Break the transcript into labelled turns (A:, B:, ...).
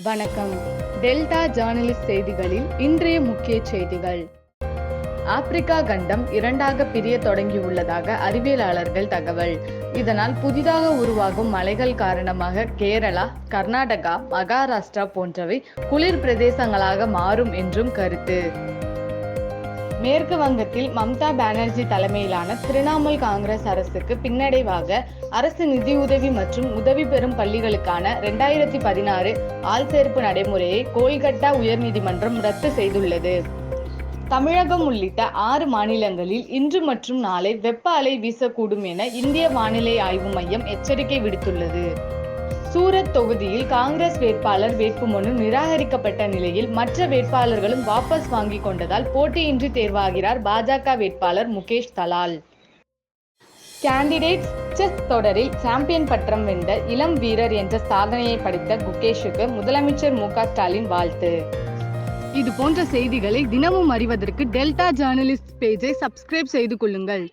A: வணக்கம். Delta journalist செய்திகளில் இன்றைய முக்கிய செய்திகள். ஆப்பிரிக்கா கண்டம் இரண்டாக பிரிய தொடங்கியுள்ளதாக அறிவியலாளர்கள் தகவல். இதனால் புதிதாக உருவாகும் மலைகள் காரணமாக கேரளா, கர்நாடகா, மகாராஷ்டிரா போன்றவை குளிர் பிரதேசங்களாக மாறும் என்றும் கருத்து. மேற்கு வங்கத்தில் மம்தா பானர்ஜி தலைமையிலான திரிணாமுல் காங்கிரஸ் அரசுக்கு பின்னடைவாக அரசு நிதியுதவி மற்றும் உதவி பெறும் பள்ளிகளுக்கான 2016 ஆள்சேர்ப்பு நடைமுறையை கோல்கட்டா உயர்நீதிமன்றம் ரத்து செய்துள்ளது. தமிழகம் உள்ளிட்ட 6 மாநிலங்களில் இன்று மற்றும் நாளை வெப்ப அலை வீசக்கூடும் என இந்திய வானிலை ஆய்வு மையம் எச்சரிக்கை விடுத்துள்ளது. சூரத் தொகுதியில் காங்கிரஸ் வேட்பாளர் வேட்புமனு நிராகரிக்கப்பட்ட நிலையில் மற்ற வேட்பாளர்களும் வாபஸ் வாங்கிக் கொண்டதால் போட்டியின்றி தேர்வாகிறார் பாஜக வேட்பாளர் முகேஷ் தலால். கேண்டிடேட்ஸ் செஸ் தொடரில் சாம்பியன் பட்டம் வென்ற இளம் வீரர் என்ற சாதனையை படைத்த குகேஷுக்கு முதலமைச்சர் மு.க. ஸ்டாலின் வாழ்த்து. இது போன்ற செய்திகளை தினமும் அறிவதற்கு டெல்டா ஜேர்னலிஸ்ட் பேஜை சப்ஸ்கிரைப் செய்து கொள்ளுங்கள்.